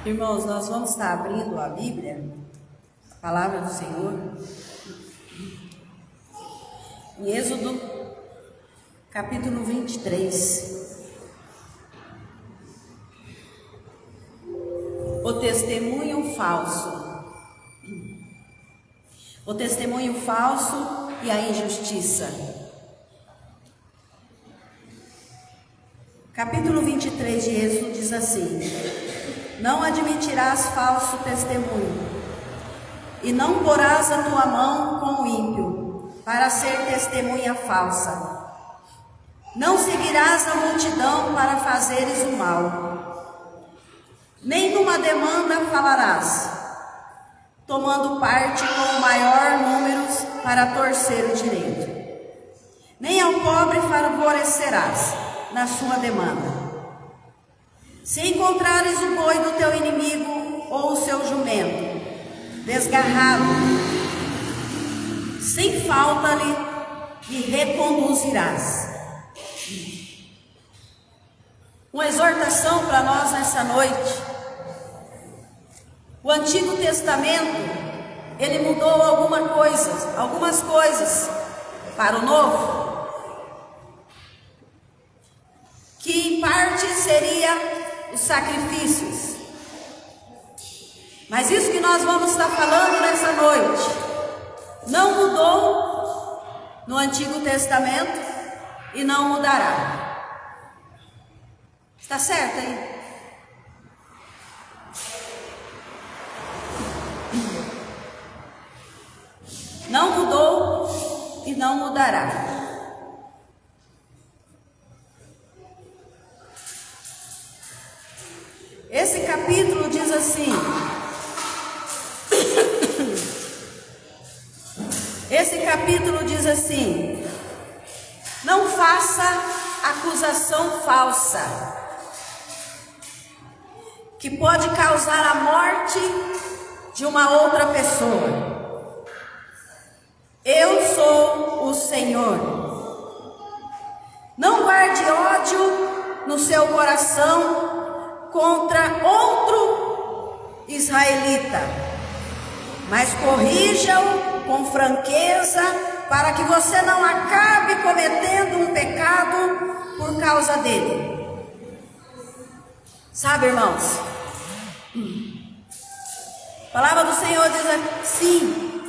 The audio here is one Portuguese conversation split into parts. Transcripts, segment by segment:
Irmãos, nós vamos estar abrindo a Bíblia, a palavra do Senhor, em Êxodo, capítulo 23. O testemunho falso. O testemunho falso e a injustiça. Capítulo 23 de Êxodo diz assim: não admitirás falso testemunho, e não porás a tua mão com o ímpio, para ser testemunha falsa. Não seguirás a multidão para fazeres o mal, nem numa demanda falarás, tomando parte com o maior número para torcer o direito. Nem ao pobre favorecerás na sua demanda. Se encontrares o boi do teu inimigo ou o seu jumento desgarrado, sem falta-lhe e reconduzirás. Uma exortação para nós nessa noite. O Antigo Testamento, ele mudou algumas coisas para o Novo, que em parte seria os sacrifícios. Mas isso que nós vamos estar falando nessa noite não mudou no Antigo Testamento e não mudará. Está certo aí? Não mudou e não mudará. Esse capítulo diz assim, não faça acusação falsa, que pode causar a morte de uma outra pessoa. Eu sou o Senhor. Não guarde ódio no seu coração contra outro israelita, mas corrija-o com franqueza, para que você não acabe cometendo um pecado por causa dele. Sabe, irmãos, a palavra do Senhor diz assim,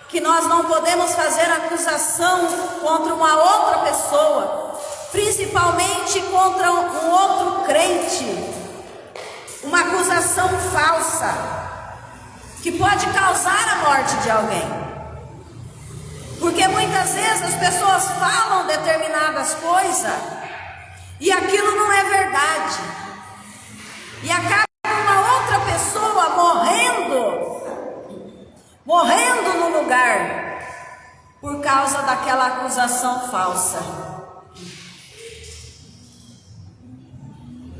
que nós não podemos fazer acusação contra uma outra pessoa, principalmente contra um outro crente, uma acusação falsa, que pode causar a morte de alguém. Porque muitas vezes as pessoas falam determinadas coisas e aquilo não é verdade, e acaba uma outra pessoa morrendo no lugar, por causa daquela acusação falsa.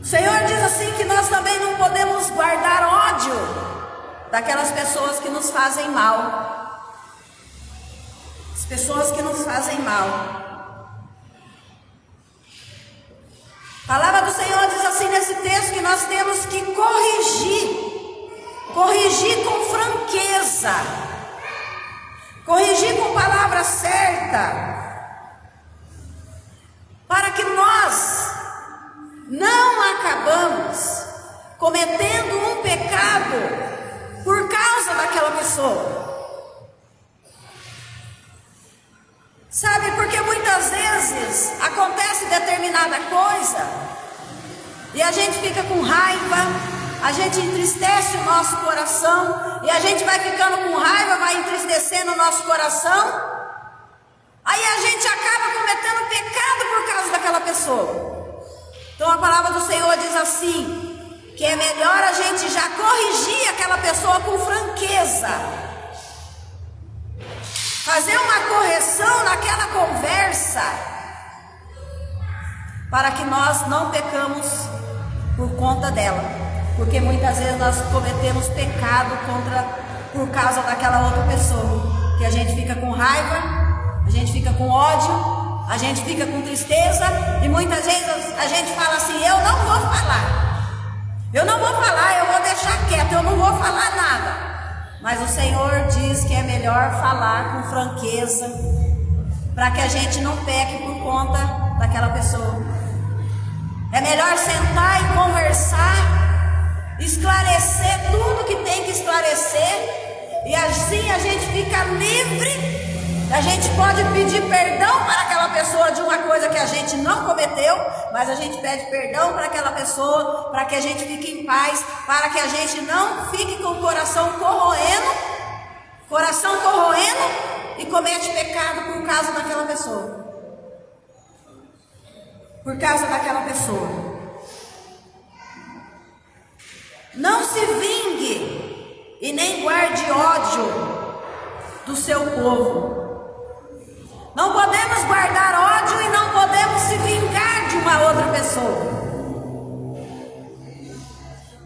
O Senhor diz assim que nós também não podemos guardar ódio daquelas pessoas que nos fazem mal. As pessoas que nos fazem mal. A palavra do Senhor diz assim nesse texto que nós temos que corrigir com franqueza, corrigir com palavra certa, para que nós não acabamos cometendo um pecado por causa daquela pessoa. Sabe, porque muitas vezes acontece determinada coisa e a gente fica com raiva, a gente entristece o nosso coração, e a gente vai ficando com raiva, vai entristecendo o nosso coração, aí a gente acaba cometendo pecado por causa daquela pessoa. Então a palavra do Senhor diz assim, que é melhor a gente já corrigir aquela pessoa com franqueza, fazer uma correção naquela conversa, para que nós não pecamos por conta dela, porque muitas vezes nós cometemos pecado por causa daquela outra pessoa, que a gente fica com raiva, a gente fica com ódio, a gente fica com tristeza, e muitas vezes a gente fala assim, eu não vou falar, Eu não vou falar, eu vou deixar quieto, eu não vou falar nada. Mas o Senhor diz que é melhor falar com franqueza, para que a gente não peque por conta daquela pessoa. É melhor sentar e conversar, esclarecer tudo que tem que esclarecer, e assim a gente fica livre. A gente pode pedir perdão para aquela pessoa de uma coisa que a gente não cometeu, mas a gente pede perdão para aquela pessoa, para que a gente fique em paz, para que a gente não fique com o coração corroendo e comete pecado por causa daquela pessoa. Por causa daquela pessoa. Não se vingue e nem guarde ódio do seu povo. Não podemos guardar ódio e não podemos se vingar de uma outra pessoa.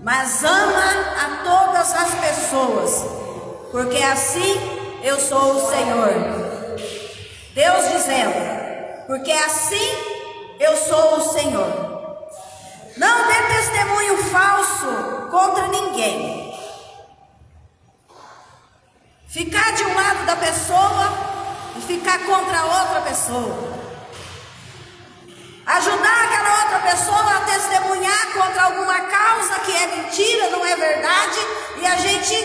Mas ama a todas as pessoas, porque assim eu sou o Senhor. Deus dizendo, porque assim eu sou o Senhor. Não dê testemunho falso contra ninguém. Ficar de um lado da pessoa e ficar contra outra pessoa. Ajudar aquela outra pessoa a testemunhar contra alguma causa que é mentira, não é verdade, e a gente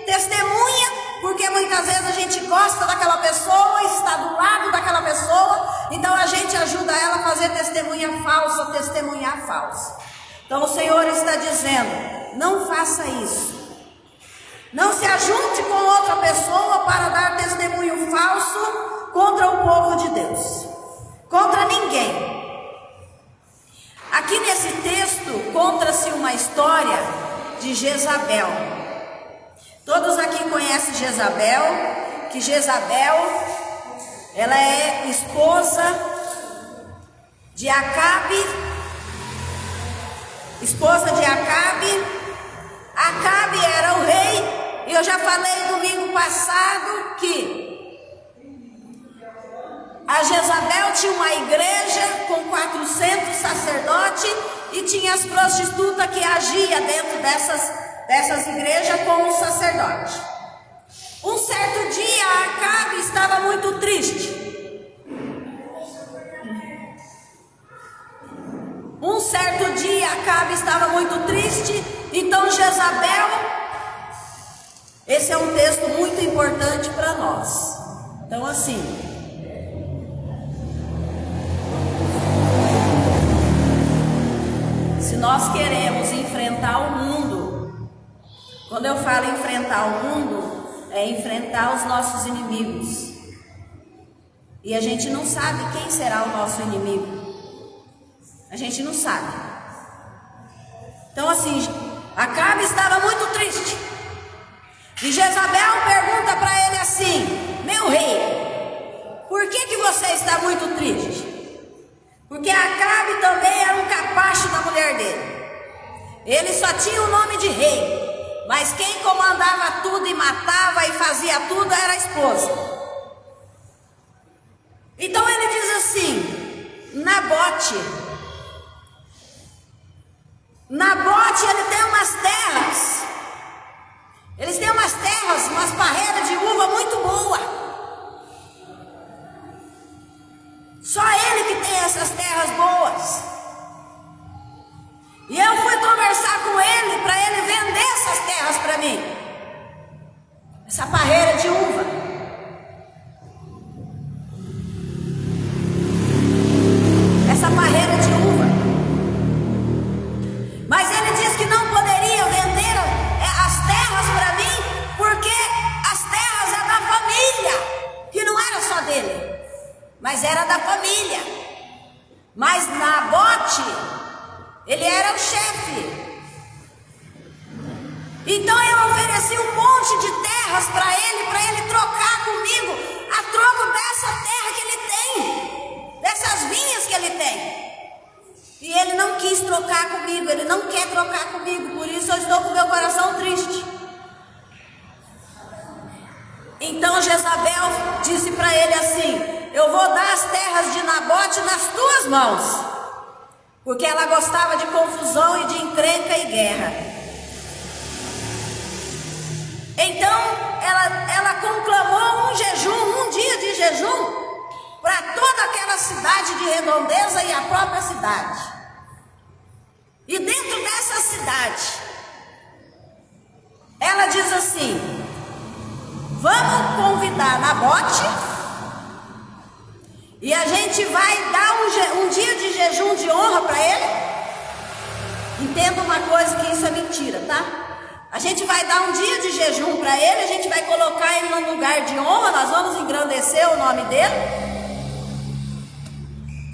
testemunha, porque muitas vezes a gente gosta daquela pessoa, está do lado daquela pessoa, então a gente ajuda ela a fazer testemunhar falso. Então o Senhor está dizendo, não faça isso. Não se ajunte com outra pessoa para dar testemunho falso contra o povo de Deus, contra ninguém. Aqui nesse texto conta-se uma história de Jezabel. Todos aqui conhecem Jezabel, que Jezabel, ela é esposa de Acabe. Acabe era o rei. E eu já falei domingo passado que a Jezabel tinha uma igreja com 400 sacerdotes e tinha as prostitutas que agiam dentro dessas igrejas com os sacerdotes. Um certo dia Acabe estava muito triste. Então Jezabel, esse é um texto muito importante para nós. Então assim, se nós queremos enfrentar o mundo, quando eu falo enfrentar o mundo, é enfrentar os nossos inimigos. E a gente não sabe quem será o nosso inimigo. A gente não sabe. Então assim, Acabe estava muito triste. E Jezabel pergunta para ele assim: meu rei, por que você está muito triste? Porque Acabe também era um capacho da mulher dele. Ele só tinha o nome de rei, mas quem comandava tudo e matava e fazia tudo era a esposa. Então ele diz assim: Nabote, ele tem umas terras. Eles têm umas terras, umas parreiras de uva muito boa. Só ele que tem essas terras boas. E eu fui conversar com ele para ele vender essas terras para mim. Essa parreira de uva. Essa parreira de uva. Mas ele disse que não poderia vender as terras para mim, porque as terras eram da família, que não era só dele, mas era da família. Mas Nabote, ele era o chefe. Então eu ofereci um monte de terras para ele trocar comigo, a troco dessa terra que ele tem, dessas vinhas que ele tem. E ele não quis trocar comigo, ele não quer trocar comigo, por isso eu estou com meu coração triste. Então Jezabel disse para ele assim: eu vou dar as terras de Nabote nas tuas mãos, porque ela gostava de confusão e de encrenca e guerra. Então ela conclamou um dia de jejum para toda aquela cidade de redondeza e a própria cidade. E dentro dessa cidade, ela diz assim: vamos convidar Nabote e a gente vai dar um dia de jejum de honra para ele. Entenda uma coisa, que isso é mentira, tá? A gente vai dar um dia de jejum para ele, a gente vai colocar ele num lugar de honra, nós vamos engrandecer o nome dele.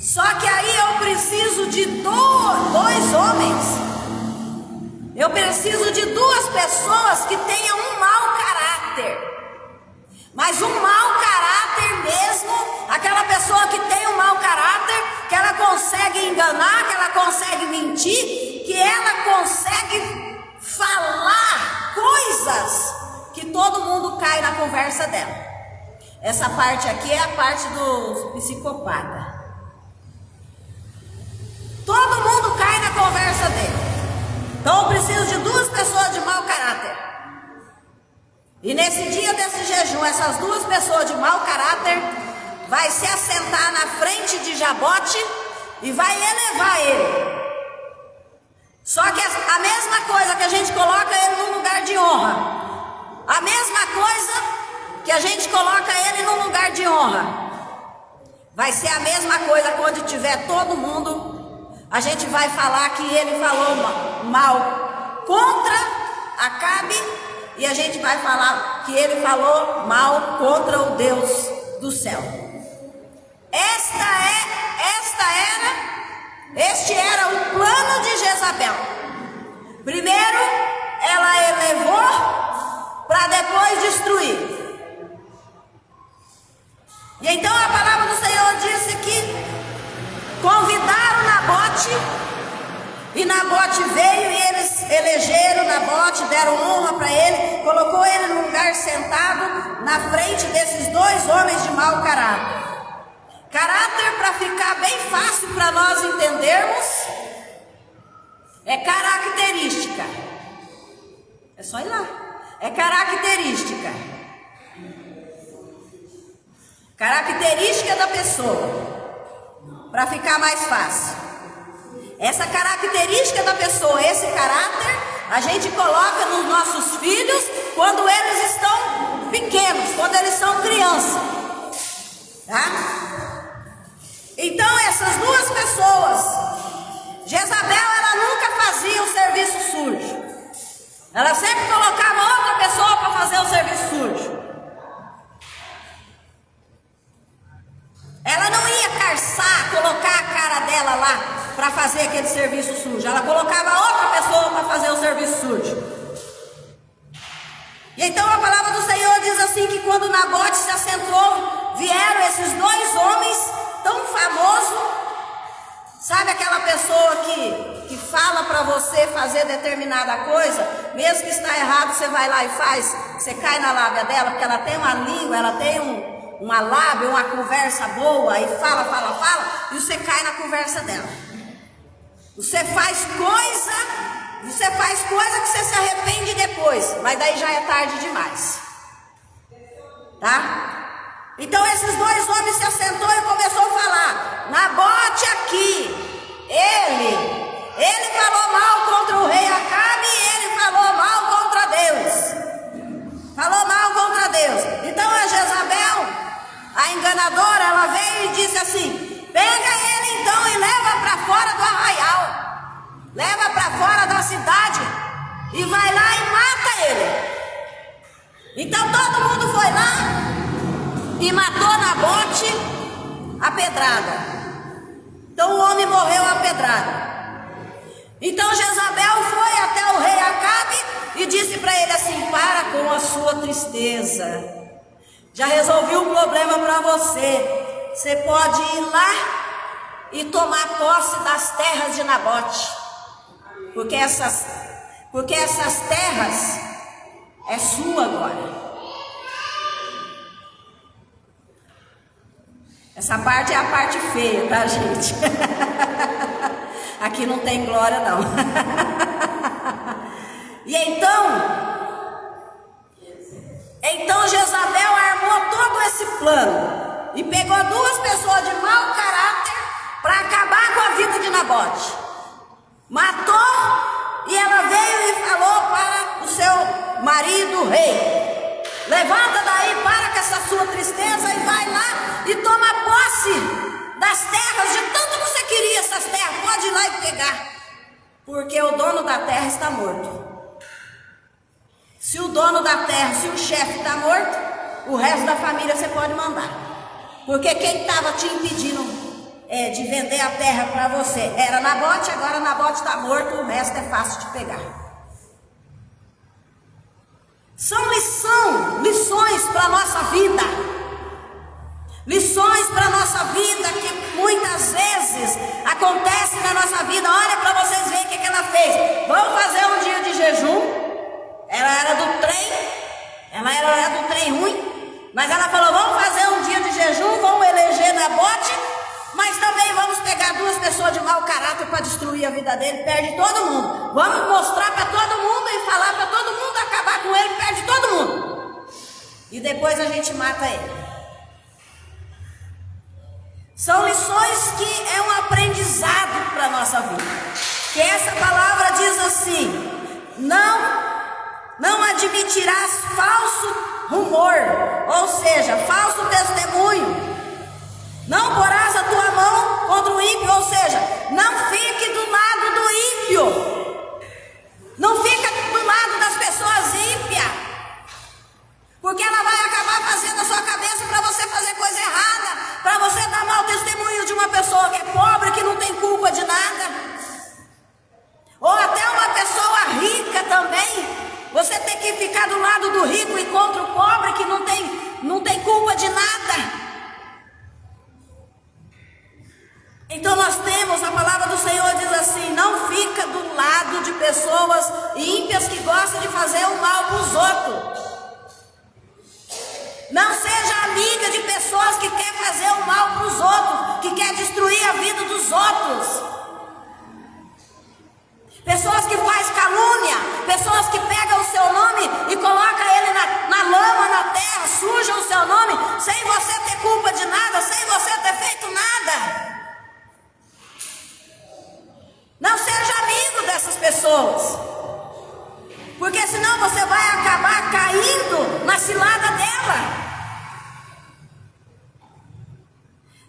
Só que aí eu preciso de dois homens, eu preciso de duas pessoas que tenham um mau caráter. Mas um mau caráter mesmo, aquela pessoa que tem um mau caráter, que ela consegue enganar, que ela consegue mentir, que ela consegue falar coisas que todo mundo cai na conversa dela. Essa parte aqui é a parte do psicopata. Todo mundo cai na conversa dele. Então eu preciso de duas pessoas de mau caráter. E nesse dia desse jejum, essas duas pessoas de mau caráter vai se assentar na frente de Nabote e vai elevar ele. Só que a mesma coisa que a gente coloca ele num lugar de honra, a mesma coisa que a gente coloca ele num lugar de honra, vai ser a mesma coisa quando tiver todo mundo. A gente vai falar que ele falou mal contra Acabe, e a gente vai falar que ele falou mal contra o Deus do céu. Este era o plano de Jezabel. Primeiro, ela elevou para depois destruir. E então a palavra do Senhor disse que convidaram Nabote, e Nabote veio e eles elegeram Nabote, deram honra para ele, colocou ele no lugar sentado na frente desses dois homens de mau caráter. Caráter, para ficar bem fácil para nós entendermos, é característica. É só ir lá. É característica. Característica da pessoa. Para ficar mais fácil. Essa característica da pessoa, esse caráter, a gente coloca nos nossos filhos quando eles estão pequenos, quando eles são crianças. Tá? Então essas duas pessoas, Jezabel, ela nunca fazia o serviço sujo. Ela sempre colocava outra pessoa para fazer o serviço sujo. Ela não ia carçar, colocar a cara dela lá para fazer aquele serviço sujo. Ela colocava outra pessoa para fazer o serviço sujo. E então a palavra do Senhor diz assim, que quando Nabote se assentou, vieram esses dois homens tão famosos. Sabe aquela pessoa que fala para você fazer determinada coisa, mesmo que está errado, você vai lá e faz, você cai na lábia dela, porque ela tem uma língua, ela tem uma lábia, uma conversa boa, e fala, e você cai na conversa dela. Você faz coisa que você se arrepende depois, mas daí já é tarde demais. Tá? Então esses dois homens se assentou e começou a falar: Nabote aqui, ele falou mal contra o rei Acabe, e ele falou mal contra Deus. Falou mal contra Deus. Então a Jezabel, a enganadora, ela veio e disse assim: pega ele então e leva para fora do arraial, leva para fora da cidade e vai lá e mata ele. Então todo mundo foi lá e matou Nabote a pedrada. Então o homem morreu a pedrada. Então Jezabel foi até o rei Acabe e disse para ele assim: para com a sua tristeza, já resolvi o problema para você. Você pode ir lá e tomar posse das terras de Nabote, porque essas terras é sua agora. Essa parte é a parte feia, tá, gente? Aqui não tem glória não. E então Jezabel armou todo esse plano e pegou 2 pessoas de mau caráter para acabar com a vida de Nabote. Matou, e ela veio e falou para o seu marido, rei: levanta daí, para com essa sua tristeza e vai lá e toma posse das terras, de tanto que você queria essas terras, pode ir lá e pegar, porque o dono da terra está morto. Se o dono da terra, se o chefe está morto, o resto da família você pode mandar, porque quem estava te impedindo de vender a terra para você era Nabote. Agora Nabote está morto, o resto é fácil de pegar. São lições para a nossa vida, lições para a nossa vida que muitas vezes acontecem na nossa vida. Olha para vocês verem o que ela fez. Vamos fazer um dia de jejum. Ela era do trem ruim, mas ela falou: vamos fazer um dia de jejum, vamos eleger Nabote, mas também vamos pegar 2 pessoas de mau caráter para destruir a vida dele, perde todo mundo. Vamos mostrar para todo mundo e falar para todo mundo, acabar com ele, perde todo mundo. E depois a gente mata ele. São lições que é um aprendizado para a nossa vida. Que essa palavra diz assim: não admitirás falso rumor, ou seja, falso testemunho. Não porás a tua mão contra o ímpio, ou seja, não fique do lado do ímpio. Não fica do lado das pessoas ímpias, porque ela vai acabar fazendo a sua cabeça para você fazer coisa errada, para você dar mau testemunho de uma pessoa que é pobre, que não tem culpa de nada, ou até uma pessoa rica também. Você tem que ficar do lado do rico e contra o pobre que não tem culpa de nada. Então nós temos, a palavra do Senhor diz assim: não fica do lado de pessoas ímpias que gostam de fazer o mal para os outros. Não seja amiga de pessoas que querem fazer o mal para os outros, que querem destruir a vida dos outros. Pessoas que fazem calúnia, pessoas que pegam o seu nome e colocam ele na lama, na terra, sujam o seu nome, sem você ter culpa de nada, sem você ter feito nada. Não seja amigo dessas pessoas, porque senão você vai acabar caindo na cilada dela.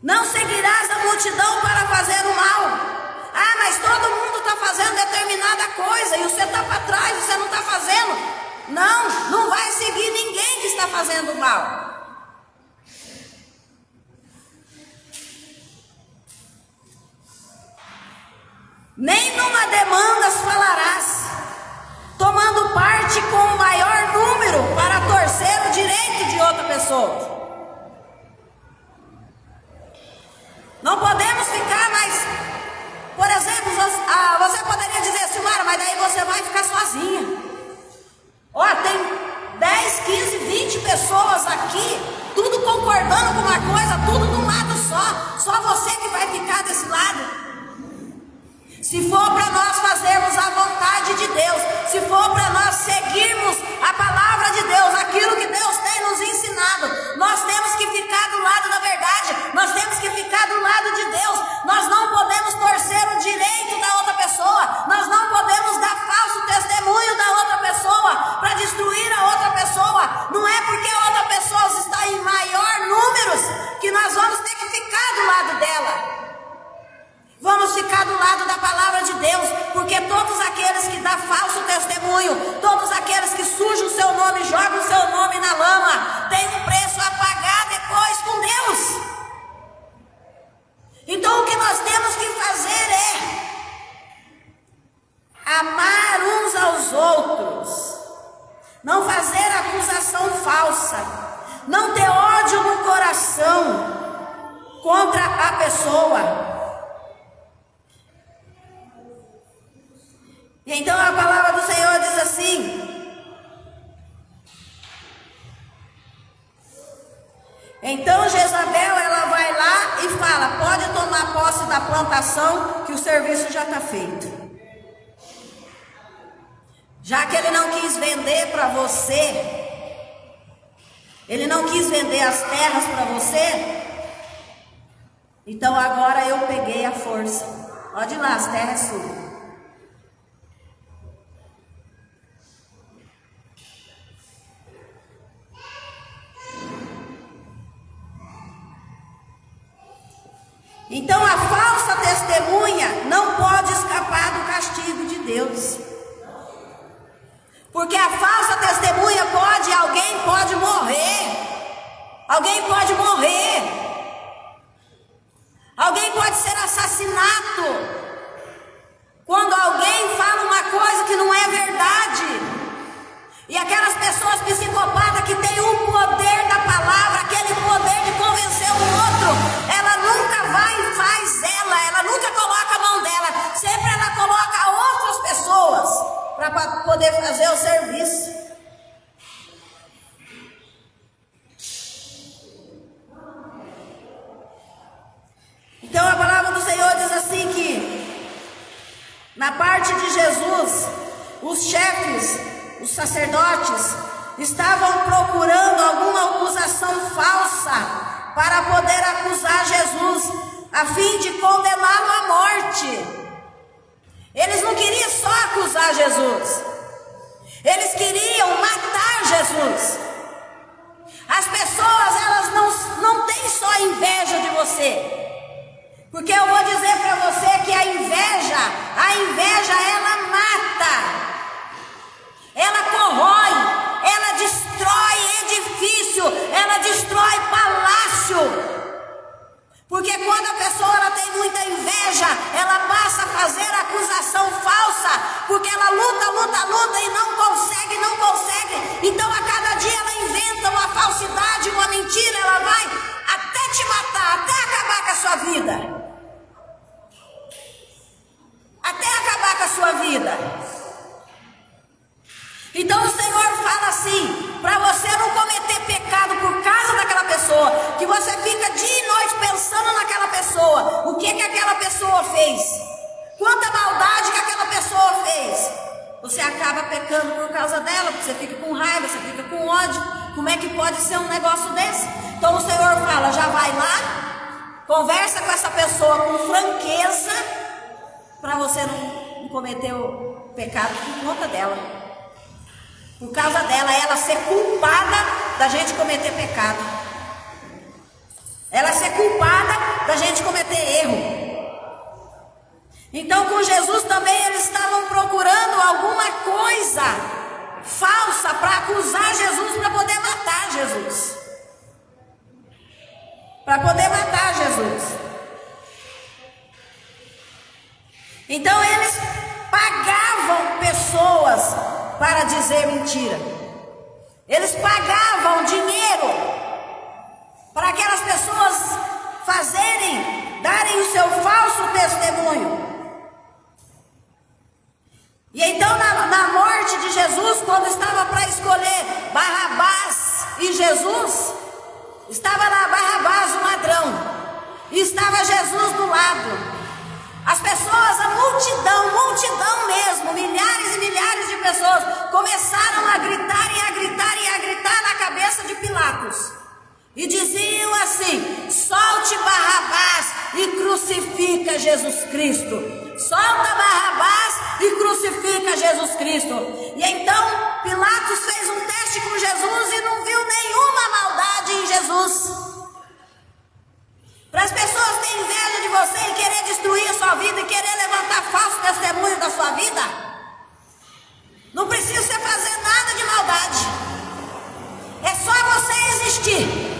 Não seguirás a multidão para fazer o mal. Ah, mas todo mundo está fazendo determinada coisa e você está para trás, você não está fazendo. Não vai seguir ninguém que está fazendo mal. Nem numa demanda falarás, tomando parte com o maior número para torcer o direito de outra pessoa. Não podemos ficar mais. Por exemplo, você poderia dizer: Silmara, mas daí você vai ficar sozinha. Ó, tem 10, 15, 20 pessoas aqui, tudo concordando com uma coisa, tudo de um lado só. Só você que vai ficar desse lado. Se for para nós fazermos a vontade de Deus, se for para nós seguirmos a palavra de Deus, aquilo que Deus tem nos ensinado, nós temos que ficar do lado da verdade, nós temos que ficar do lado de Deus. Nós não podemos torcer o direito da outra pessoa, nós não podemos dar falso testemunho da outra pessoa para destruir a outra pessoa. Não é porque a outra pessoa está em maior números que nós vamos ter que ficar do lado dela. Vamos ficar do lado da palavra de Deus, porque todos aqueles que dão falso testemunho, todos aqueles que sujam o seu nome, jogam o seu nome na lama, têm um preço a pagar depois com Deus. Então o que nós temos que fazer é amar uns aos outros, não fazer acusação falsa, não ter ódio no coração contra a pessoa. E então a palavra do Senhor diz assim: então Jezabel, ela vai lá e fala: pode tomar posse da plantação que que o serviço já está feito. Já que ele não quis vender para você, ele não quis vender as terras para você, então agora eu peguei a força. Pode ir lá, as terras é sua. Então a falsa testemunha não pode escapar do castigo de Deus. Porque a falsa testemunha alguém pode morrer. Alguém pode morrer. Alguém pode ser assassinado. Quando alguém fala uma coisa que não é verdade. E aquelas pessoas psicopatas que têm o poder da palavra, aquele poder de convencer o outro, ela nunca vai e faz ela nunca coloca a mão dela, sempre ela coloca outras pessoas para poder fazer o serviço. Então a palavra do Senhor diz assim que na parte de Jesus, os chefes, os sacerdotes estavam procurando alguma acusação falsa para poder acusar Jesus, a fim de condená-lo à morte. Eles não queriam só acusar Jesus, eles queriam matar Jesus. As pessoas, elas não têm só inveja de você, porque eu vou dizer para você que a inveja ela mata. Ela corrói, ela destrói edifício, ela destrói palácio. Porque quando a pessoa ela tem muita inveja, ela passa a fazer acusação falsa, porque ela luta e não consegue. Então a cada dia ela inventa uma falsidade, uma mentira, ela vai até te matar, até acabar com a sua vida. Até acabar com a sua vida. Então o Senhor fala assim, para você não cometer pecado por causa daquela pessoa, que você fica dia e noite pensando naquela pessoa, o que aquela pessoa fez, quanta maldade que aquela pessoa fez, você acaba pecando por causa dela, porque você fica com raiva, você fica com ódio. Como é que pode ser um negócio desse? Então o Senhor fala, já vai lá, conversa com essa pessoa com franqueza, para você não cometer o pecado por conta dela. Por causa dela, ela ser culpada da gente cometer pecado. Ela ser culpada da gente cometer erro. Então com Jesus também eles estavam procurando alguma coisa falsa para acusar Jesus, para poder matar Jesus. Para poder matar Jesus. Então eles pagavam pessoas para dizer mentira. Eles pagavam dinheiro para aquelas pessoas darem o seu falso testemunho. E então na morte de Jesus, quando estava para escolher Barrabás e Jesus, estava lá Barrabás, o ladrão, e estava Jesus do lado. As pessoas, a multidão mesmo, milhares e milhares de pessoas começaram a gritar na cabeça de Pilatos. E diziam assim, solte Barrabás e crucifica Jesus Cristo. Solta Barrabás e crucifica Jesus Cristo. E então Pilatos fez um teste com Jesus e não viu nenhuma maldade em Jesus. Para as pessoas terem inveja de você e querer destruir a sua vida e querer levantar falso testemunho da sua vida, não precisa você fazer nada de maldade. É só você existir.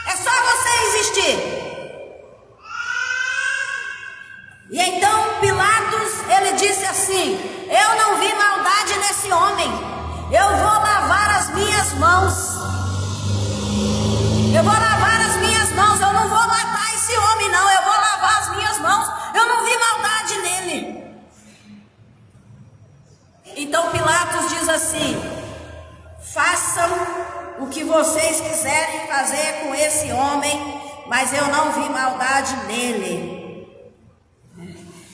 É só você existir. E então Pilatos, ele disse assim, eu não vi maldade nesse homem. Eu vou lavar as minhas mãos. Eu vou lavar as minhas mãos, eu não vou matar esse homem não, eu vou lavar as minhas mãos, eu não vi maldade nele. Então Pilatos diz assim, façam o que vocês quiserem fazer com esse homem, mas eu não vi maldade nele.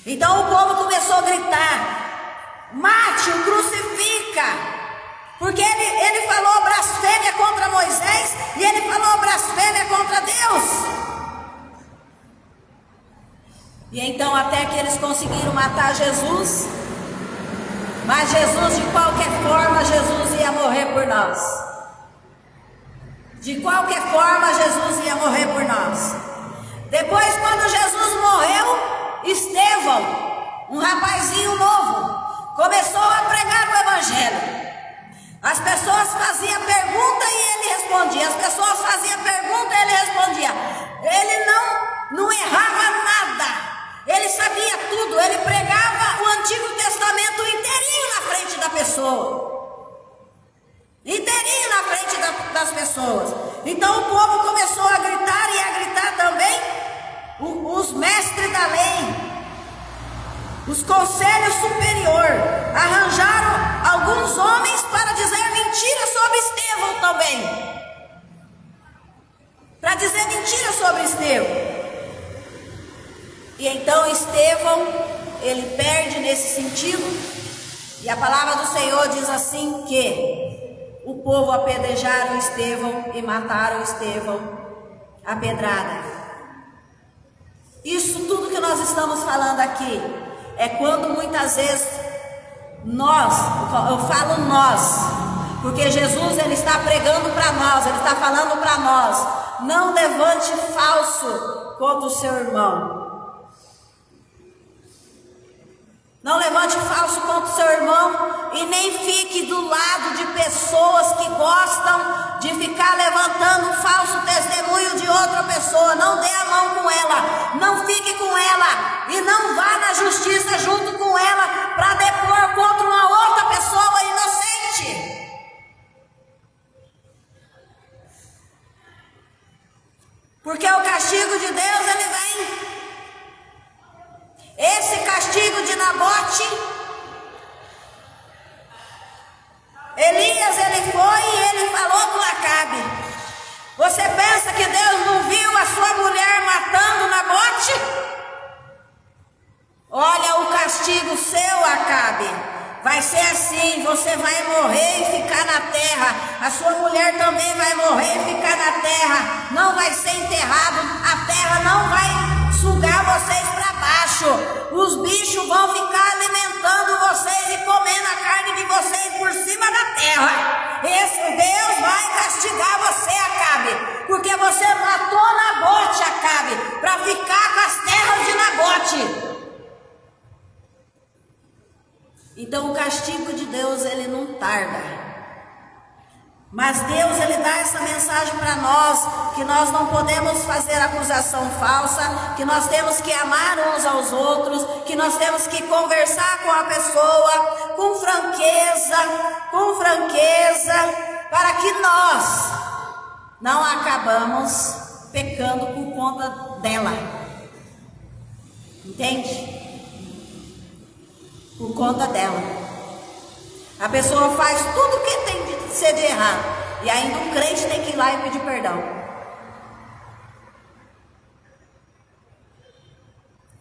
Então o povo começou a gritar: mate-o, crucifica, porque ele falou blasfêmia contra Moisés e ele falou blasfêmia contra Deus. E então até que eles conseguiram matar Jesus, mas Jesus, de qualquer forma, Jesus ia morrer por nós. De qualquer forma, Jesus ia morrer por nós. Depois, quando Jesus morreu, Estevão, um rapazinho novo, começou a pregar o evangelho. As pessoas faziam pergunta e ele respondia. As pessoas faziam pergunta e ele respondia. Ele não errava nada. Ele sabia tudo. Ele pregava o Antigo Testamento inteirinho na frente da pessoa. Inteirinho na frente das pessoas. Então o povo começou a gritar, e a gritar também os mestres da lei. Os conselhos superiores arranjaram alguns homens para dizer mentira sobre Estevão também. Para dizer mentira sobre Estevão. E então Estevão, ele perde nesse sentido. E a palavra do Senhor diz assim que o povo apedrejaram Estevão e mataram Estevão a pedrada. Isso tudo que nós estamos falando aqui é quando muitas vezes nós, eu falo nós, porque Jesus ele está pregando para nós, ele está falando para nós: não levante falso contra o seu irmão. Não levante falso contra o seu irmão e nem fique do lado de pessoas que gostam de ficar levantando falso testemunho de outra pessoa. Não dê a mão com ela, não fique com ela e não vá na justiça junto com ela para depor contra uma outra pessoa inocente. Porque o castigo de Deus ele vem. Esse castigo de Nabote, Elias ele foi e ele falou com Acabe. Você pensa que Deus não viu a sua mulher matando Nabote? Olha o castigo seu, Acabe. Vai ser assim, você vai morrer e ficar na terra. A sua mulher também vai morrer e ficar na terra. Não vai ser enterrado, a terra não vai sugar vocês para baixo. Os bichos vão ficar alimentando vocês e comendo a carne de vocês por cima da terra. Esse Deus vai castigar você, Acabe, porque você matou Nabote, Acabe, para ficar com as terras de Nabote. Então o castigo de Deus ele não tarda. Mas Deus ele dá essa mensagem para nós, que nós não podemos fazer acusação falsa, que nós temos que amar uns aos outros, que nós temos que conversar com a pessoa com franqueza, para que nós não acabamos pecando por conta dela. Entende? Por conta dela. A pessoa faz tudo o que tem de ser de errado, e ainda o crente tem que ir lá e pedir perdão.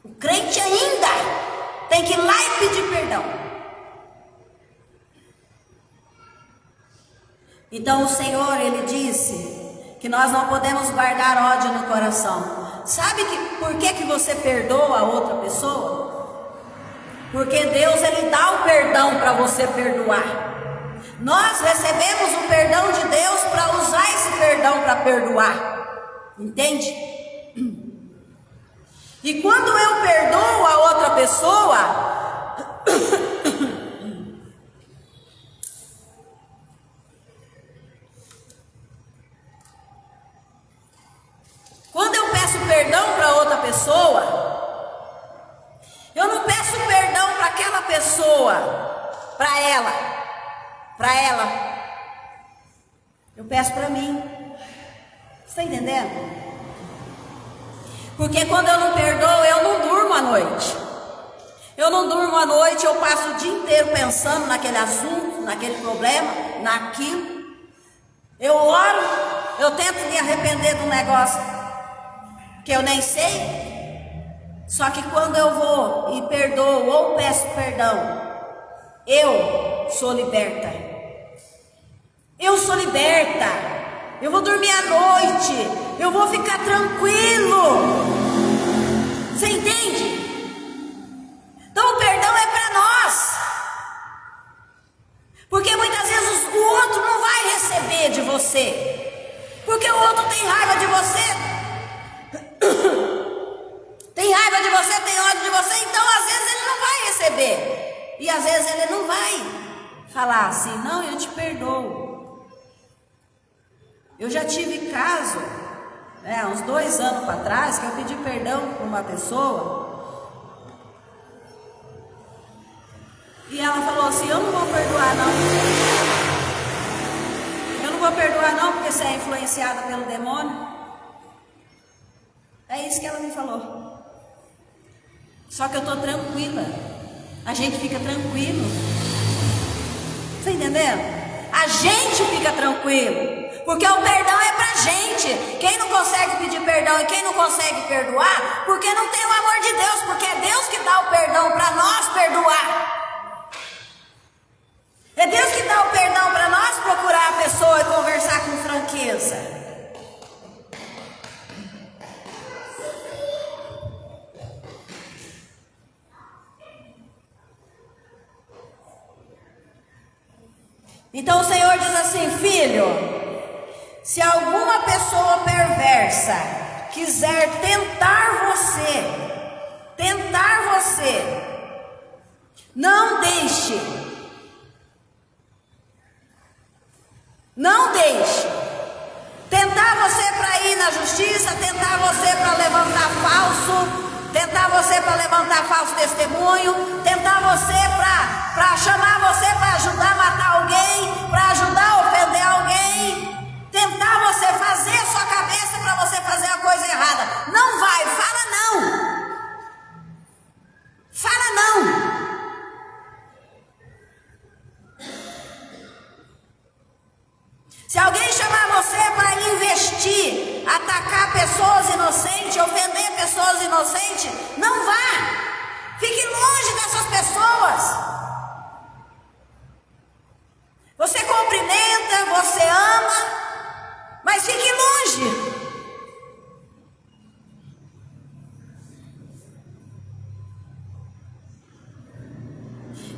O crente ainda tem que ir lá e pedir perdão. Então o Senhor ele disse que nós não podemos guardar ódio no coração. Sabe por que você perdoa a outra pessoa? Porque Deus ele dá o perdão para você perdoar. Nós recebemos o perdão de Deus para usar esse perdão para perdoar. Entende? E quando eu perdoo a outra pessoa, quando eu peço perdão para outra pessoa, eu não peço perdão para aquela pessoa, para ela. Eu peço para mim. Você está entendendo? Porque quando eu não perdoo, eu não durmo à noite. Eu passo o dia inteiro pensando naquele assunto, naquele problema, naquilo. Eu oro, eu tento me arrepender de um negócio que eu nem sei. Só que quando eu vou e perdoo ou peço perdão, eu sou liberta. Eu sou liberta. Eu vou dormir à noite. Eu vou ficar tranquilo. Você entende? Então o perdão é para nós. Porque muitas vezes o outro não vai receber de você. Porque o outro tem raiva de você. Tem raiva de você, tem ódio de você. Então às vezes ele não vai receber. E às vezes ele não vai falar assim, não, eu te perdoo. Eu já tive caso, uns 2 anos para trás, que eu pedi perdão para uma pessoa. E ela falou assim, eu não vou perdoar não. Eu não vou perdoar não, porque você é influenciada pelo demônio. É isso que ela me falou. Só que eu estou tranquila. A gente fica tranquilo. Você entendendo? A gente fica tranquilo. Porque o perdão é pra gente. Quem não consegue pedir perdão e quem não consegue perdoar, porque não tem o amor de Deus. Porque é Deus que dá o perdão para nós perdoar. É Deus que dá o perdão para nós procurar a pessoa e conversar com franqueza. Então o Senhor diz assim, filho, se alguma pessoa perversa quiser tentar você, não deixe. Tentar você para ir na justiça, tentar você para levantar falso testemunho, tentar você para chamar você para ajudar a matar alguém, para ajudar a ofender alguém, tentar você fazer a sua cabeça para você fazer a coisa errada. Não vai, fala não. Fala não. Se alguém chamar você para investir, atacar pessoas inocentes, ofender pessoas inocentes, não vá. Fique longe dessas pessoas. Você cumprimenta, você ama, mas fique longe.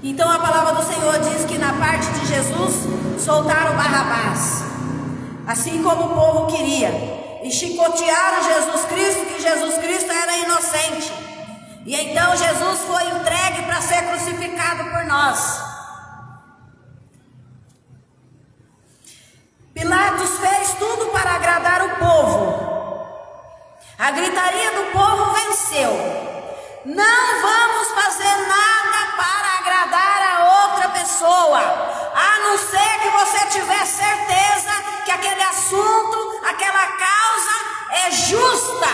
Então a palavra do Senhor diz que na parte de Jesus soltaram Barrabás, assim como o povo queria, e chicotearam Jesus Cristo, que Jesus Cristo era inocente. E então Jesus foi entregue para ser crucificado por nós. Pilatos fez tudo para agradar o povo. A gritaria do povo venceu. Não vamos fazer nada para agradar a outra pessoa, a não ser que você tiver certeza que aquele assunto, aquela causa é justa.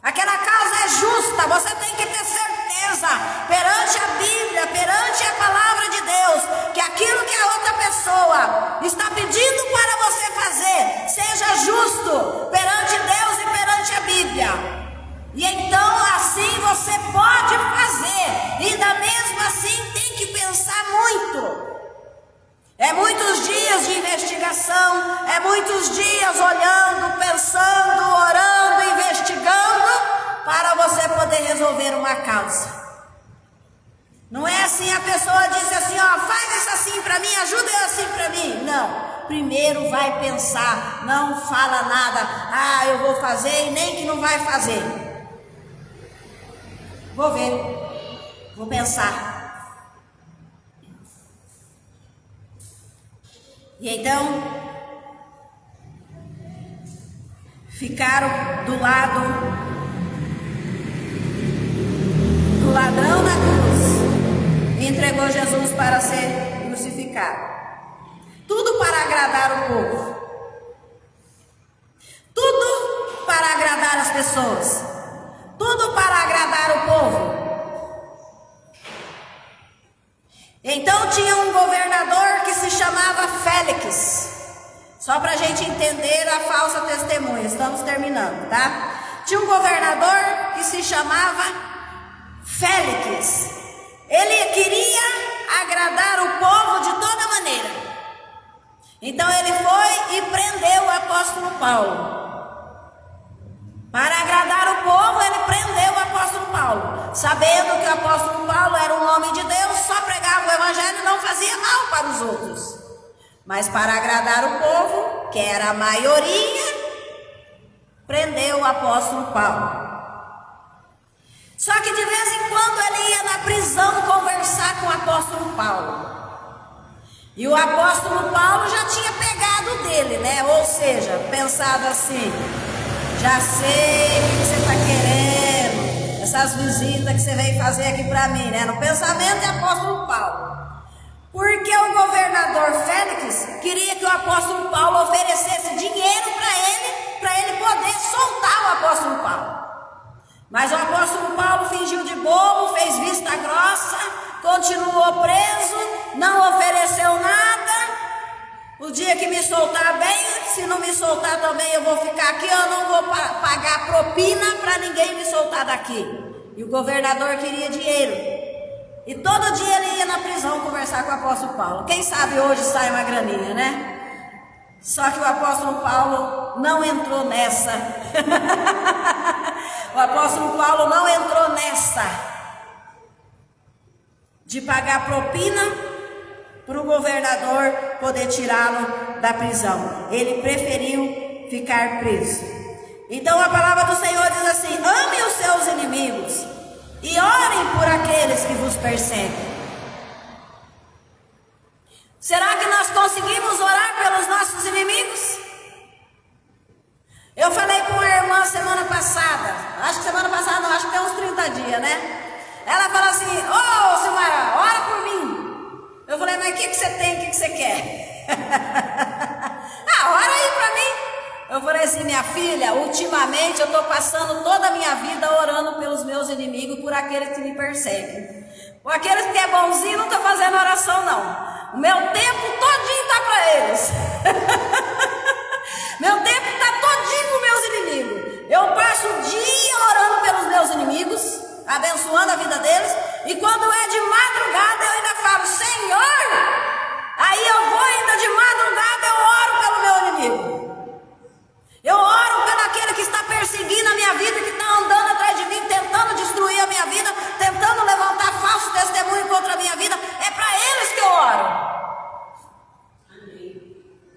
Aquela causa é justa. Você tem que ter certeza perante a Bíblia, perante a palavra de Deus, que aquilo que a outra pessoa está pedindo para você fazer seja justo perante Deus e perante a Bíblia. E então assim você pode fazer, e da mesma assim tem que pensar muito. É muitos dias de investigação, é muitos dias olhando, pensando, orando, investigando, para você poder resolver uma causa. Não é assim, a pessoa diz assim, ó, faz isso assim para mim, ajuda eu assim para mim. Não, primeiro vai pensar, não fala nada, eu vou fazer e nem que não vai fazer. Vou ver, vou pensar. E então, ficaram do lado do ladrão na cruz, e entregou Jesus para ser crucificado. Tudo para agradar o povo. Tudo para agradar as pessoas. Tudo para agradar o povo. Então tinha um governador que se chamava Félix. Só para a gente entender a falsa testemunha, estamos terminando, tá? tinha um governador que se chamava Félix. Ele queria agradar o povo de toda maneira. Então ele foi e prendeu o apóstolo Paulo. Para agradar o povo, ele prendeu o apóstolo Paulo, sabendo que o apóstolo Paulo era um homem de Deus, só pregava o evangelho e não fazia mal para os outros. Mas para agradar o povo, que era a maioria, prendeu o apóstolo Paulo. Só que de vez em quando ele ia na prisão conversar com o apóstolo Paulo. E o apóstolo Paulo já tinha pegado dele, né? Ou seja, pensado assim: já sei o que você está querendo, essas visitas que você veio fazer aqui para mim, né? No pensamento de apóstolo Paulo. Porque o governador Félix queria que o apóstolo Paulo oferecesse dinheiro para ele poder soltar o apóstolo Paulo. Mas o apóstolo Paulo fingiu de bobo, fez vista grossa, continuou preso, não ofereceu nada. O dia que me soltar bem, se não me soltar também eu vou ficar aqui, eu não vou pagar propina para ninguém me soltar daqui. E o governador queria dinheiro. E todo dia ele ia na prisão conversar com o apóstolo Paulo. Quem sabe hoje sai uma graninha, né? Só que o apóstolo Paulo não entrou nessa. O apóstolo Paulo não entrou nessa de pagar propina para o governador poder tirá-lo da prisão. Ele preferiu ficar preso. Então a palavra do Senhor diz assim: ame os seus inimigos e orem por aqueles que vos perseguem. Será que nós conseguimos orar pelos nossos inimigos? Eu falei com a irmã semana passada, acho que semana passada não, acho que tem uns 30 dias, né? Ela falou assim: ô Silmara, ora por mim. Eu falei: mas o que você tem, o que você quer? Ora aí pra mim. Eu falei assim: minha filha, ultimamente eu estou passando toda a minha vida orando pelos meus inimigos, por aqueles que me perseguem. Por aqueles que é bonzinho, não estou fazendo oração não. O meu tempo todinho está para eles. Meu tempo está todinho com meus inimigos. Eu passo o dia orando pelos meus inimigos, abençoando a vida deles. E quando é de madrugada eu ainda falo: Senhor, aí eu vou ainda de madrugada, eu oro pelo meu inimigo. Eu oro pelo aquele que está perseguindo a minha vida, que está andando atrás de mim, tentando destruir a minha vida, tentando levantar falso testemunho contra a minha vida. É para eles que eu oro.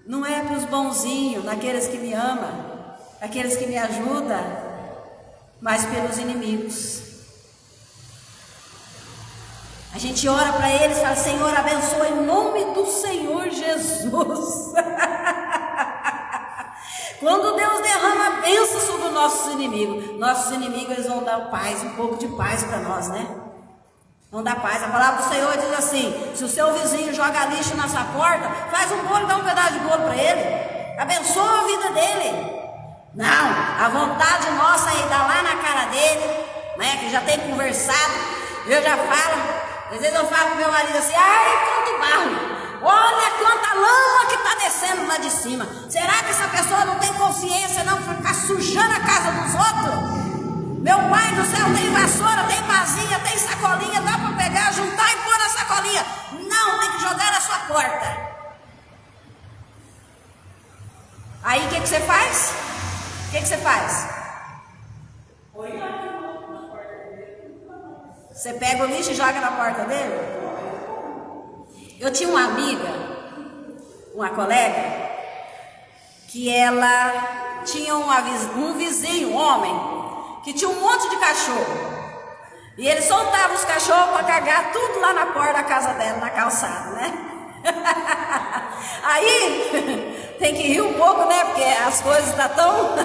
Não é para os bonzinhos, naqueles que me amam, aqueles que me ajudam, mas pelos inimigos. A gente ora para eles e fala: Senhor, abençoa em nome do Senhor Jesus. Quando Deus derrama a bênção sobre os nossos inimigos eles vão dar paz, um pouco de paz para nós, né? Vão dar paz. A palavra do Senhor diz assim: se o seu vizinho joga lixo na sua porta, faz um bolo, dá um pedaço de bolo para ele, abençoa a vida dele. Não, a vontade nossa é ir dar lá na cara dele, né? Que já tem conversado. Eu já falo, às vezes eu falo pro meu marido assim: ai, quanto barro! Olha quanta lama que está descendo lá de cima. Será que essa pessoa não tem consciência não para ficar sujando a casa dos outros? Meu pai do céu, tem vassoura, tem vasilha, tem sacolinha, dá para pegar, juntar e pôr na sacolinha. Não, tem que jogar na sua porta. Aí o que você faz? O que você faz? Você pega o lixo e joga na porta dele? Eu tinha uma amiga, uma colega, que ela tinha um vizinho, um homem, que tinha um monte de cachorro. E ele soltava os cachorros para cagar tudo lá na porta da casa dela, na calçada, né? Aí, tem que rir um pouco, né? Porque as coisas estão tão...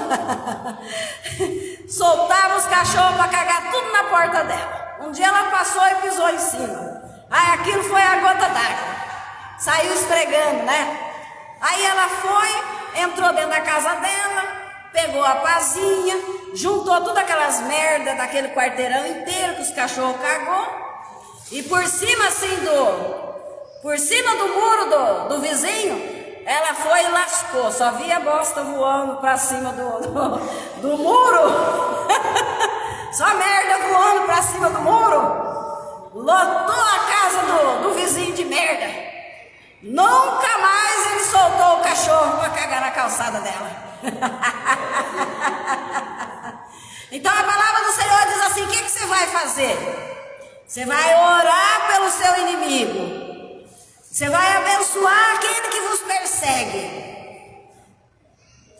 Soltava os cachorros para cagar tudo na porta dela. Um dia ela passou e pisou em cima. Aí aquilo foi a gota d'água, saiu esfregando, né? Aí ela foi, entrou dentro da casa dela, pegou a pazinha, juntou todas aquelas merdas daquele quarteirão inteiro que os cachorros cagou, e por cima assim por cima do muro do vizinho, ela foi e lascou, só via bosta voando para cima do muro, só merda voando para cima do muro, lotou a casa do vizinho de merda, nunca mais ele soltou o cachorro para cagar na calçada dela. Então a palavra do Senhor diz assim: o que você vai fazer? Você vai orar pelo seu inimigo. Você vai abençoar aquele que vos persegue.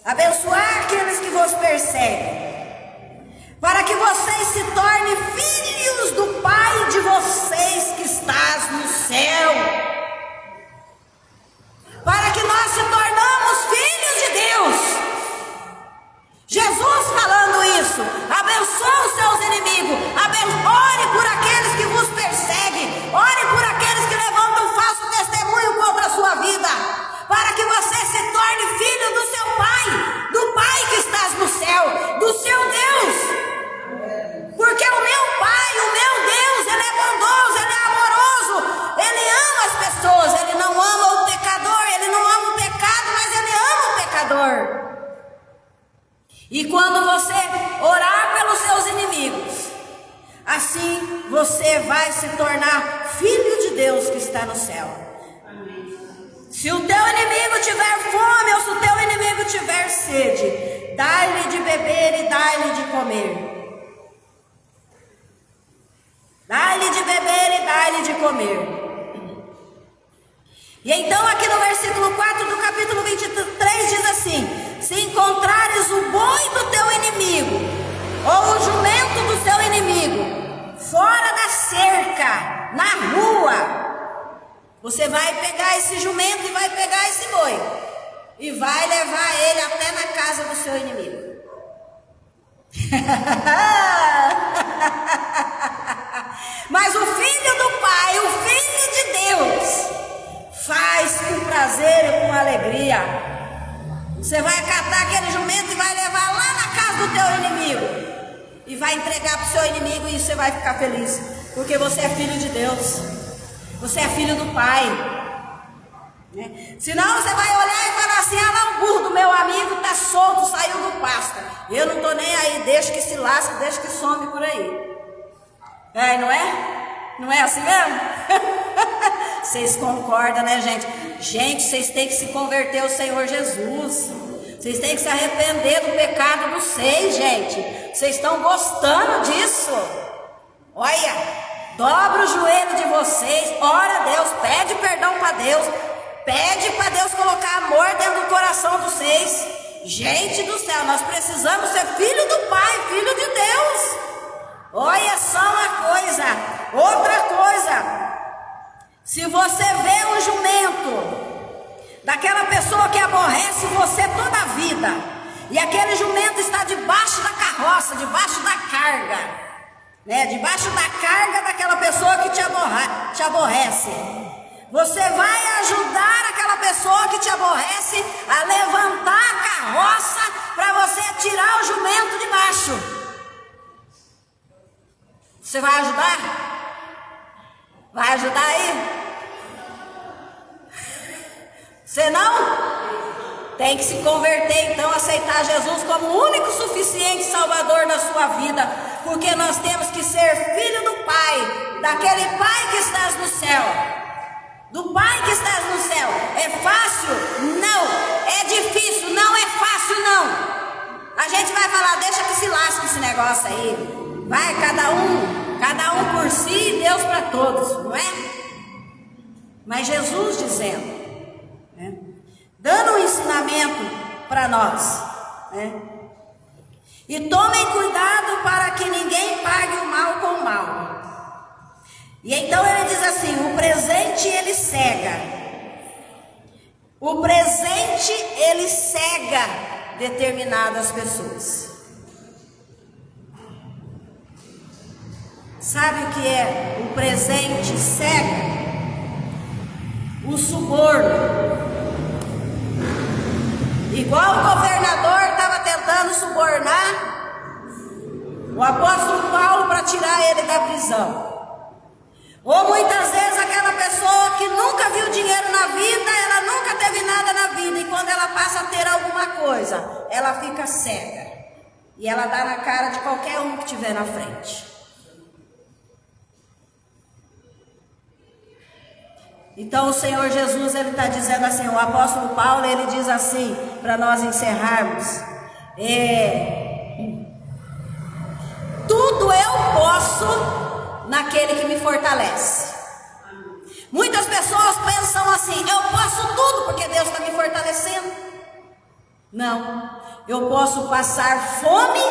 Abençoar aqueles que vos perseguem. Para que vocês se tornem filhos do Pai de vocês que estás no céu. Para que nós se tornamos filhos de Deus. Jesus falando isso, abençoe os seus inimigos, ore por aqueles que vos perseguem, ore por aqueles que levantam falso testemunho contra a sua vida, para que você se torne filho do seu Pai, do Pai que estás no céu, do seu Deus, porque o meu Pai, o meu Deus, Ele é bondoso, Ele é amoroso, Ele ama as pessoas, Ele não ama o pecador, Ele não ama o pecado, mas Ele ama o pecador. E quando você orar pelos seus inimigos, assim você vai se tornar filho de Deus que está no céu. Se o teu inimigo tiver fome ou se o teu inimigo tiver sede, dá-lhe de beber e dá-lhe de comer. Dá-lhe de beber e dá-lhe de comer. E então aqui no versículo 4 do capítulo 23 diz assim: se encontrares o boi do teu inimigo, ou o jumento do seu inimigo, fora da cerca, na rua, você vai pegar esse jumento e vai pegar esse boi, e vai levar ele até na casa do seu inimigo. Mas o Filho do Pai, o Filho de Deus, faz com prazer e com alegria. Você vai catar aquele jumento e vai levar lá na casa do teu inimigo. E vai entregar para o seu inimigo e você vai ficar feliz. Porque você é filho de Deus. Você é filho do Pai. Né? Senão você vai olhar e falar assim: ah lá, o burro do meu amigo está solto, saiu do pasto. Eu não estou nem aí, deixa que se lasque, deixa que some por aí. É, não é? Não é assim mesmo? Vocês concordam, né, gente? Gente, vocês têm que se converter ao Senhor Jesus. Vocês têm que se arrepender do pecado de vocês, gente. Vocês estão gostando disso? Olha, dobra o joelho de vocês, ora a Deus, pede perdão para Deus, pede para Deus colocar amor dentro do coração de vocês. Gente do céu, nós precisamos ser filho do Pai, filho de Deus. Olha só uma coisa, outra coisa. Se você vê um jumento daquela pessoa que aborrece você toda a vida, e aquele jumento está debaixo da carroça, debaixo da carga, né? Debaixo da carga daquela pessoa que te aborrece, você vai ajudar aquela pessoa que te aborrece a levantar a carroça para você tirar o jumento de baixo. Você vai ajudar? Vai ajudar aí? Você não? Tem que se converter então, aceitar Jesus como o único suficiente Salvador da sua vida, porque nós temos que ser filho do Pai, daquele Pai que estás no céu, do Pai que estás no céu. É fácil? Não. É difícil? Não é fácil não. A gente vai falar, deixa que se lasque esse negócio aí. Vai, cada um por si e Deus para todos, não é? Mas Jesus dizendo, né? Dando um ensinamento para nós, né? E tomem cuidado para que ninguém pague o mal com o mal. E então ele diz assim: o presente ele cega. O presente ele cega determinadas pessoas. Sabe o que é o presente cega? O suborno. Igual o governador estava tentando subornar o apóstolo Paulo para tirar ele da prisão. Ou muitas vezes aquela pessoa que nunca viu dinheiro na vida, ela nunca teve nada na vida. coisa, ela fica cega. E ela dá na cara de qualquer um que estiver na frente. Então o Senhor Jesus, ele está dizendo assim, o apóstolo Paulo, ele diz assim, para nós encerrarmos, tudo eu posso naquele que me fortalece. Muitas pessoas pensam assim, eu posso tudo porque Deus está me fortalecendo. Não, eu posso passar fome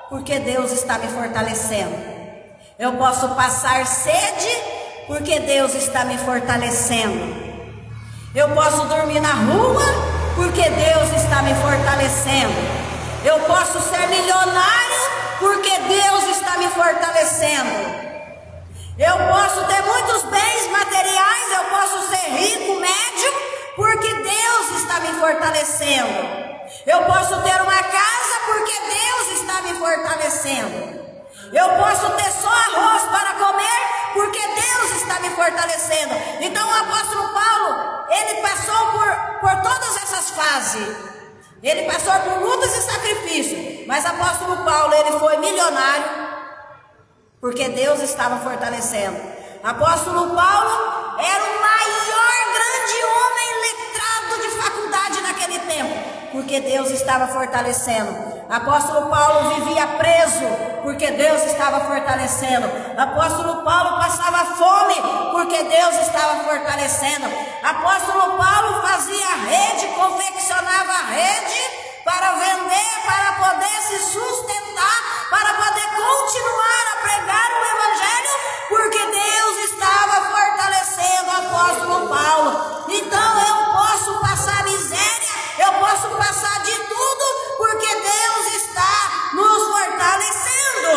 porque Deus está me fortalecendo. Eu posso passar sede porque Deus está me fortalecendo. Eu posso dormir na rua porque Deus está me fortalecendo. Eu posso ser milionário porque Deus está me fortalecendo. Eu posso ter muitos bens materiais, eu posso ser rico, médio, porque Deus está me fortalecendo. Eu posso ter uma casa porque Deus está me fortalecendo. Eu posso ter só arroz para comer porque Deus está me fortalecendo. Então o apóstolo Paulo, ele passou por todas essas fases. Ele passou por lutas e sacrifícios. Mas o apóstolo Paulo, ele foi milionário porque Deus estava fortalecendo. O apóstolo Paulo era o maior grande homem letrado de faculdade naquele tempo, porque Deus estava fortalecendo. Apóstolo Paulo vivia preso, porque Deus estava fortalecendo. Apóstolo Paulo passava fome, porque Deus estava fortalecendo. Apóstolo Paulo fazia rede, confeccionava rede para vender, para poder se sustentar, para poder continuar a pregar o Evangelho, porque Deus estava fortalecendo o apóstolo Paulo. Então eu posso passar miséria, eu posso passar de tudo, porque Deus está nos fortalecendo.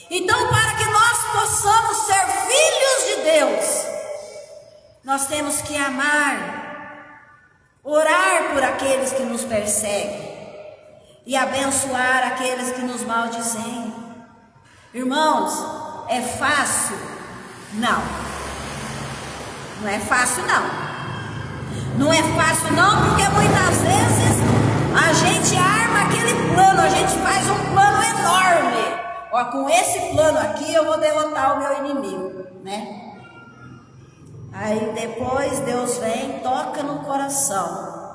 Então, para que nós possamos ser filhos de Deus, nós temos que amar, orar por aqueles que nos perseguem e abençoar aqueles que nos maldizem. Irmãos, é fácil? Não. Não é fácil não. Não é fácil não, porque muitas vezes a gente arma aquele plano, a gente faz um plano enorme. Ó, com esse plano aqui eu vou derrotar o meu inimigo, né? Aí depois Deus vem, toca no coração.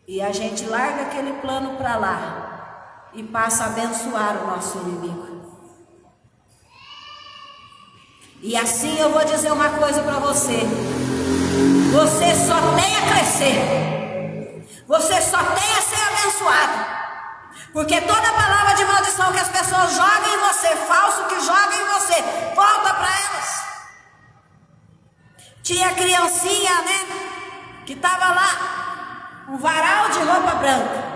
E a gente larga aquele plano para lá e passa a abençoar o nosso inimigo. E assim eu vou dizer uma coisa para você. Você só tem a crescer. Você só tem a ser abençoado. Porque toda palavra de maldição que as pessoas jogam em você, falso que joga em você, volta para elas. Tinha criancinha, né? Que estava lá, um varal de roupa branca.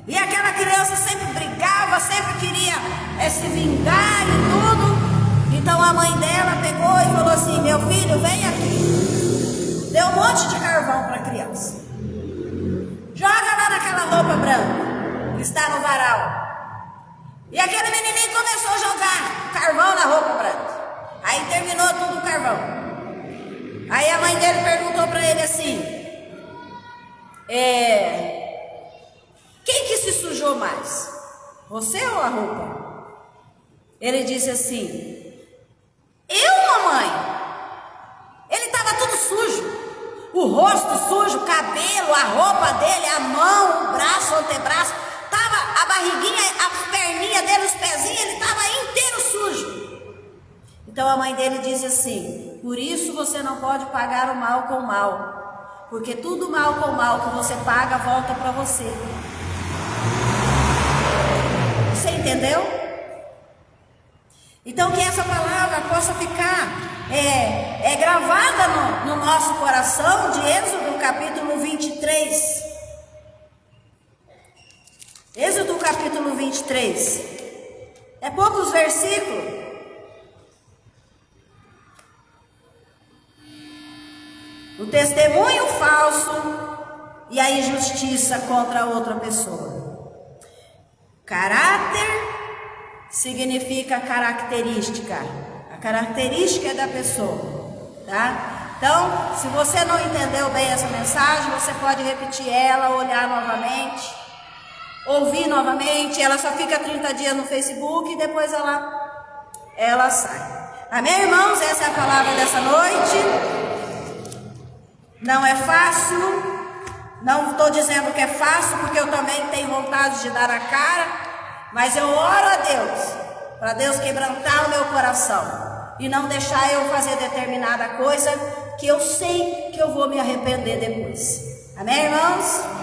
E aquela criança sempre brigava, sempre queria se vingar e tudo. Então a mãe dela pegou e falou assim: meu filho, vem aqui. Deu um monte de carvão para a criança. Joga lá naquela roupa branca que está no varal. E aquele menininho começou a jogar carvão na roupa branca. Aí terminou tudo o carvão. Aí a mãe dele perguntou para ele assim: quem que se sujou mais? Você ou a roupa? Ele disse assim: eu, mamãe. Ele estava tudo sujo. O rosto sujo, o cabelo, a roupa dele, a mão, o braço, o antebraço. Tava a barriguinha, a perninha dele, os pezinhos, ele estava inteiro sujo. Então a mãe dele disse assim: por isso você não pode pagar o mal com o mal, porque tudo mal com mal que você paga volta para você. Você entendeu? Então que essa palavra possa ficar gravada no nosso coração, de Êxodo capítulo 23. Êxodo capítulo 23. É poucos versículos. O testemunho falso e a injustiça contra outra pessoa. Caráter significa característica. A característica é da pessoa, tá? Então, se você não entendeu bem essa mensagem, você pode repetir ela, olhar novamente, ouvir novamente. Ela só fica 30 dias no Facebook e depois ela sai. Amém, irmãos? Essa é a palavra dessa noite. Não é fácil. Não estou dizendo que é fácil, porque eu também tenho vontade de dar a cara. Mas eu oro a Deus, para Deus quebrantar o meu coração e não deixar eu fazer determinada coisa que eu sei que eu vou me arrepender depois. Amém, irmãos?